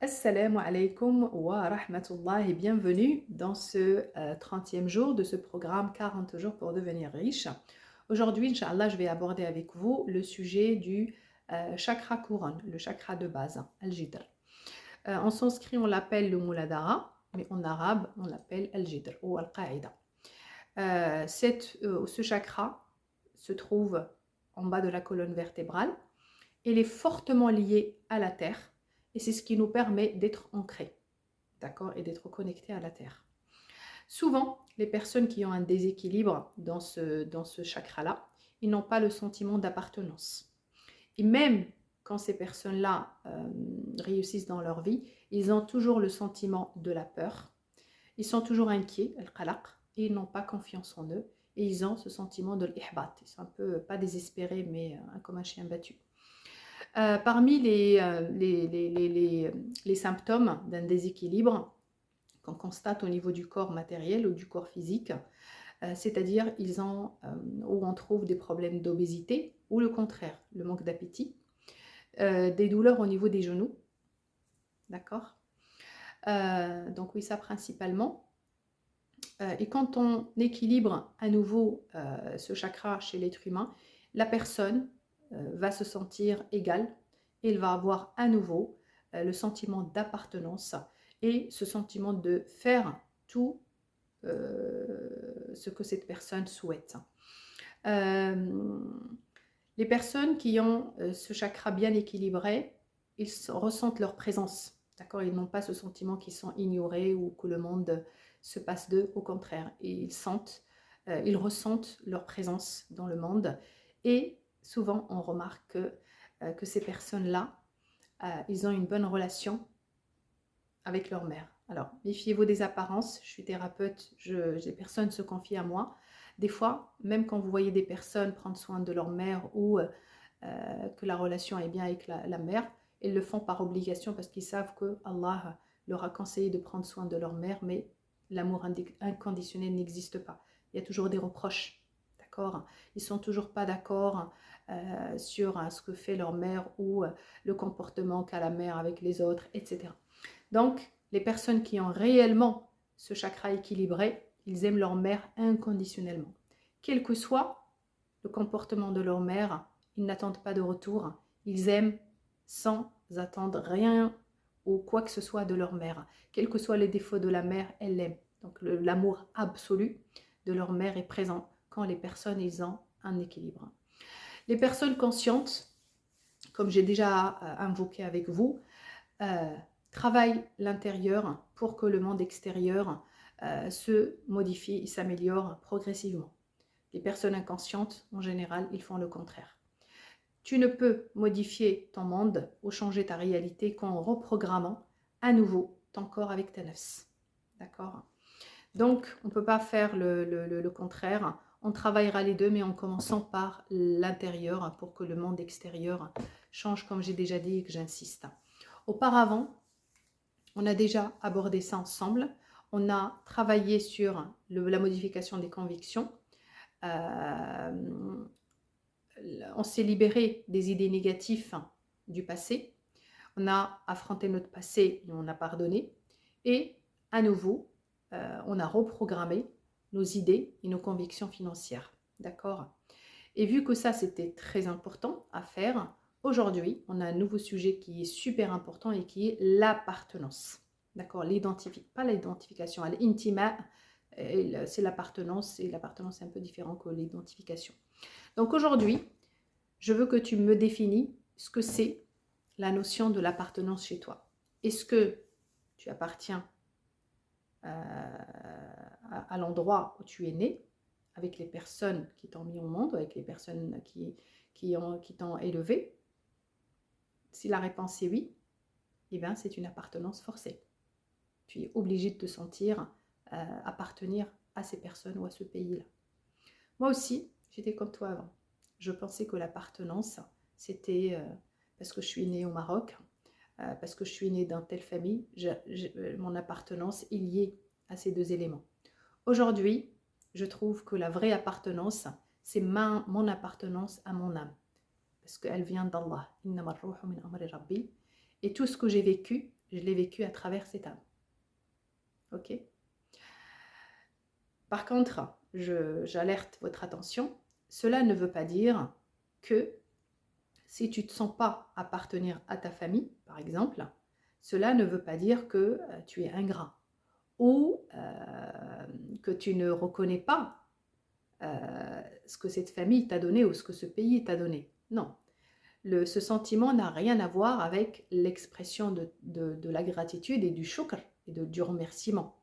Assalamu alaikum wa rahmatullah et bienvenue dans ce 30e jour de ce programme 40 jours pour devenir riche. Aujourd'hui, Inch'Allah, je vais aborder avec vous le sujet du chakra couronne, le chakra de base, Al-Jidr. En sanskrit, on l'appelle le Muladhara, mais en arabe, on l'appelle Al-Jidr ou Al-Qa'ida. Ce chakra se trouve en bas de la colonne vertébrale. Il est fortement lié à la terre et c'est ce qui nous permet d'être ancrés, d'accord, et d'être connectés à la terre. Souvent, les personnes qui ont un déséquilibre dans ce chakra-là, ils n'ont pas le sentiment d'appartenance. Et même quand ces personnes-là réussissent dans leur vie, ils ont toujours le sentiment de la peur. Ils sont toujours inquiets, al-qalaq, et ils n'ont pas confiance en eux. Et ils ont ce sentiment de l'ihbat. Ils sont un peu, pas désespérés, mais comme un chien battu. Parmi les symptômes d'un déséquilibre qu'on constate au niveau du corps matériel ou du corps physique, c'est-à-dire où on trouve des problèmes d'obésité ou le contraire, le manque d'appétit, des douleurs au niveau des genoux, d'accord, donc oui, ça principalement. Et quand on équilibre à nouveau ce chakra chez l'être humain, la personne va se sentir égale et elle va avoir à nouveau le sentiment d'appartenance et ce sentiment de faire tout ce que cette personne souhaite. Les personnes qui ont ce chakra bien équilibré, ils ressentent leur présence, d'accord? Ils n'ont pas ce sentiment qu'ils sont ignorés ou que le monde se passe d'eux, au contraire. Et ils ressentent leur présence dans le monde et souvent on remarque que ces personnes-là, ils ont une bonne relation avec leur mère. Alors, méfiez-vous des apparences. Je suis thérapeute, les personnes se confient à moi. Des fois, même quand vous voyez des personnes prendre soin de leur mère ou que la relation est bien avec la mère, ils le font par obligation parce qu'ils savent que Allah leur a conseillé de prendre soin de leur mère, mais l'amour inconditionnel n'existe pas. Il y a toujours des reproches, d'accord? Ils ne sont toujours pas d'accord sur ce que fait leur mère ou le comportement qu'a la mère avec les autres, etc. Donc, les personnes qui ont réellement ce chakra équilibré, ils aiment leur mère inconditionnellement. Quel que soit le comportement de leur mère, ils n'attendent pas de retour. Ils aiment sans attendre rien ou quoi que ce soit de leur mère. Quels que soient les défauts de la mère, elle l'aime. Donc l'amour absolu de leur mère est présent quand les personnes ils ont un équilibre. Les personnes conscientes, comme j'ai déjà invoqué avec vous, travaillent l'intérieur pour que le monde extérieur se modifie et s'améliore progressivement. Les personnes inconscientes, en général, ils font le contraire. Tu ne peux modifier ton monde ou changer ta réalité qu'en reprogrammant à nouveau ton corps avec ta nafs. D'accord? Donc, on ne peut pas faire le contraire. On travaillera les deux, mais en commençant par l'intérieur pour que le monde extérieur change, comme j'ai déjà dit et que j'insiste. Auparavant, on a déjà abordé ça ensemble. On a travaillé sur la modification des convictions. On s'est libéré des idées négatives du passé. On a affronté notre passé et on a pardonné. Et à nouveau, on a reprogrammé nos idées et nos convictions financières. D'accord? Et vu que ça, c'était très important à faire, aujourd'hui, on a un nouveau sujet qui est super important et qui est l'appartenance. D'accord? Pas l'identification, l'intima, c'est l'appartenance, et l'appartenance est un peu différent que l'identification. Donc aujourd'hui, je veux que tu me définis ce que c'est la notion de l'appartenance chez toi. Est-ce que tu appartiens à l'endroit où tu es né, avec les personnes qui t'ont mis au monde, avec les personnes qui t'ont élevé? Si la réponse est oui, eh bien c'est une appartenance forcée. Tu es obligé de te sentir appartenir à ces personnes ou à ce pays-là. Moi aussi, j'étais comme toi avant. Je pensais que l'appartenance, c'était parce que je suis née au Maroc, parce que je suis née dans telle famille, mon appartenance est liée à ces deux éléments. Aujourd'hui, je trouve que la vraie appartenance, c'est mon appartenance à mon âme. Parce qu'elle vient d'Allah. Et tout ce que j'ai vécu, je l'ai vécu à travers cette âme. Ok? Par contre, j'alerte votre attention, cela ne veut pas dire que si tu ne te sens pas appartenir à ta famille, par exemple, cela ne veut pas dire que tu es ingrat ou que tu ne reconnais pas ce que cette famille t'a donné ou ce que ce pays t'a donné. Non, ce sentiment n'a rien à voir avec l'expression de la gratitude et du shukr et du remerciement.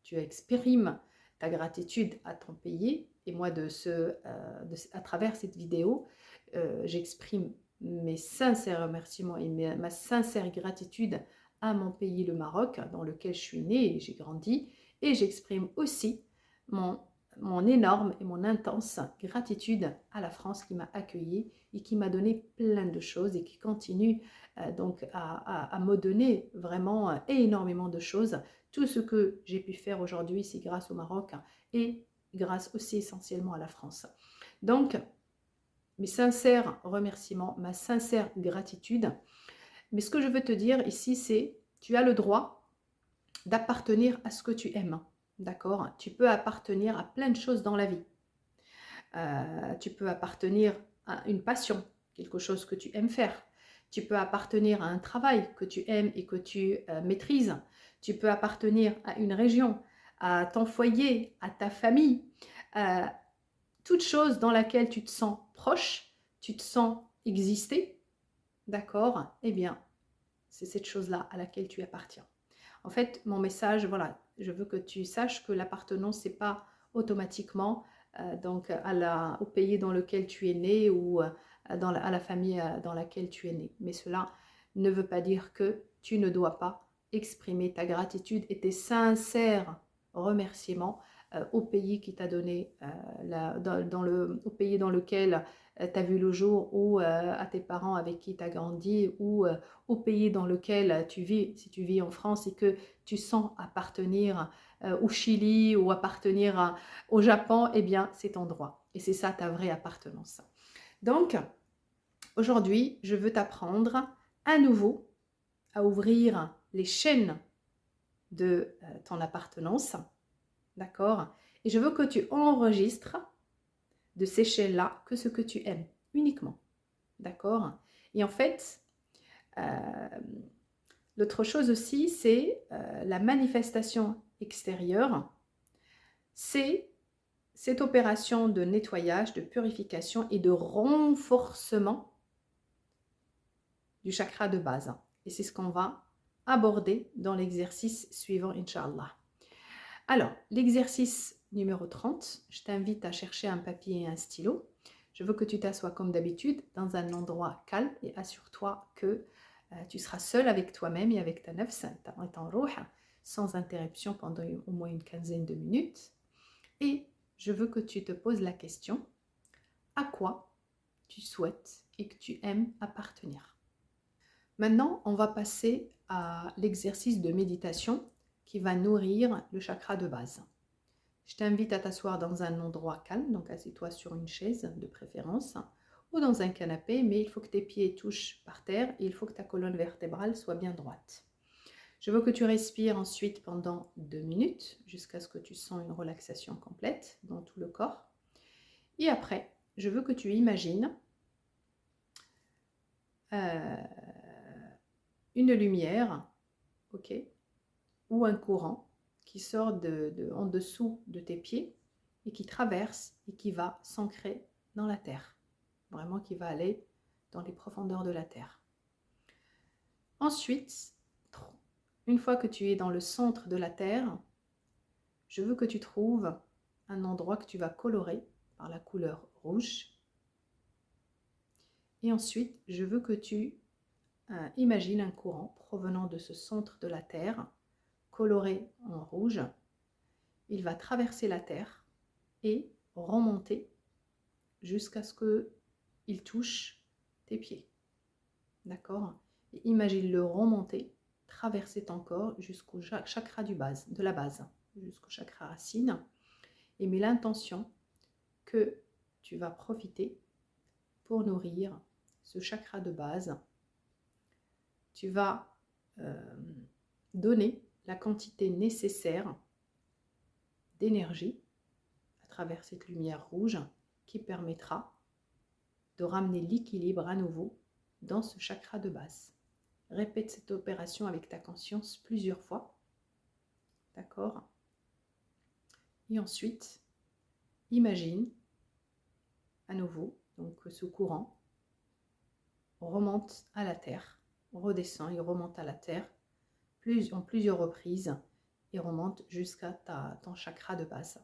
Tu exprimes ta gratitude à ton pays et moi à travers cette vidéo, j'exprime mes sincères remerciements et ma sincère gratitude à mon pays, le Maroc, dans lequel je suis née et j'ai grandi, et j'exprime aussi mon énorme et mon intense gratitude à la France qui m'a accueillie et qui m'a donné plein de choses et qui continue donc à me donner vraiment énormément de choses. Tout ce que j'ai pu faire aujourd'hui, c'est grâce au Maroc et grâce aussi essentiellement à la France. Donc, mes sincères remerciements, ma sincère gratitude. Mais ce que je veux te dire ici, c'est tu as le droit d'appartenir à ce que tu aimes. D'accord? Tu peux appartenir à plein de choses dans la vie. Tu peux appartenir à une passion, quelque chose que tu aimes faire. Tu peux appartenir à un travail que tu aimes et que tu maîtrises. Tu peux appartenir à une région, à ton foyer, à ta famille. Toute chose dans laquelle tu te sens proche, tu te sens exister, d'accord? Eh bien, c'est cette chose-là à laquelle tu appartiens. En fait, mon message, voilà, je veux que tu saches que l'appartenance, c'est pas automatiquement donc au pays dans lequel tu es né ou à la famille dans laquelle tu es né. Mais cela ne veut pas dire que tu ne dois pas exprimer ta gratitude et tes sincères remerciements au pays qui t'a donné, au pays dans lequel tu as vu le jour, ou à tes parents avec qui tu as grandi, ou au pays dans lequel tu vis, si tu vis en France et que tu sens appartenir au Chili ou appartenir au Japon, eh bien c'est ton droit. Et c'est ça ta vraie appartenance. Donc, aujourd'hui, je veux t'apprendre à nouveau à ouvrir les chaînes de ton appartenance. D'accord? Et je veux que tu enregistres de ces chaînes-là que ce que tu aimes, uniquement. D'accord? Et en fait, l'autre chose aussi, c'est la manifestation extérieure. C'est cette opération de nettoyage, de purification et de renforcement du chakra de base. Et c'est ce qu'on va aborder dans l'exercice suivant, Inch'Allah. Alors, l'exercice numéro 30, je t'invite à chercher un papier et un stylo. Je veux que tu t'assoies comme d'habitude dans un endroit calme et assure-toi que tu seras seul avec toi-même et avec ta nafs, ton ruh, sans interruption pendant au moins une quinzaine de minutes. Et je veux que tu te poses la question, à quoi tu souhaites et que tu aimes appartenir. Maintenant, on va passer à l'exercice de méditation qui va nourrir le chakra de base. Je t'invite à t'asseoir dans un endroit calme, donc assieds-toi sur une chaise de préférence ou dans un canapé, mais il faut que tes pieds touchent par terre et il faut que ta colonne vertébrale soit bien droite. Je veux que tu respires ensuite pendant 2 minutes jusqu'à ce que tu sens une relaxation complète dans tout le corps. Et après, je veux que tu imagines une lumière, ok, ou un courant qui sort en dessous de tes pieds et qui traverse et qui va s'ancrer dans la terre. Vraiment qui va aller dans les profondeurs de la terre. Ensuite, une fois que tu es dans le centre de la terre, je veux que tu trouves un endroit que tu vas colorer par la couleur rouge. Et ensuite, je veux que tu imagines un courant provenant de ce centre de la terre, coloré en rouge. Il va traverser la terre et remonter jusqu'à ce qu'il touche tes pieds. D'accord? Et imagine-le remonter, traverser ton corps jusqu'au chakra de la base, jusqu'au chakra racine. Et mets l'intention que tu vas profiter pour nourrir ce chakra de base. Tu vas donner la quantité nécessaire d'énergie à travers cette lumière rouge qui permettra de ramener l'équilibre à nouveau dans ce chakra de base. Répète cette opération avec ta conscience plusieurs fois. D'accord? Et ensuite, imagine à nouveau donc ce courant remonte à la terre, redescend et remonte à la terre en plusieurs reprises et remonte jusqu'à ton chakra de base.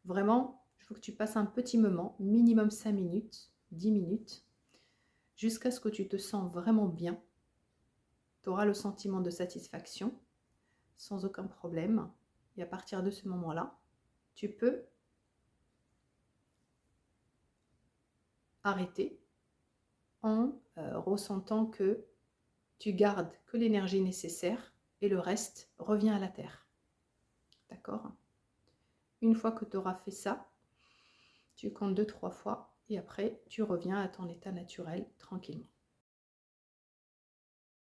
Vraiment, il faut que tu passes un petit moment, minimum 5 minutes, 10 minutes, jusqu'à ce que tu te sens vraiment bien. Tu auras le sentiment de satisfaction sans aucun problème. Et à partir de ce moment-là, tu peux arrêter en ressentant que tu gardes que l'énergie nécessaire et le reste revient à la terre. D'accord? Une fois que tu auras fait ça, tu comptes 2-3 fois et après tu reviens à ton état naturel tranquillement.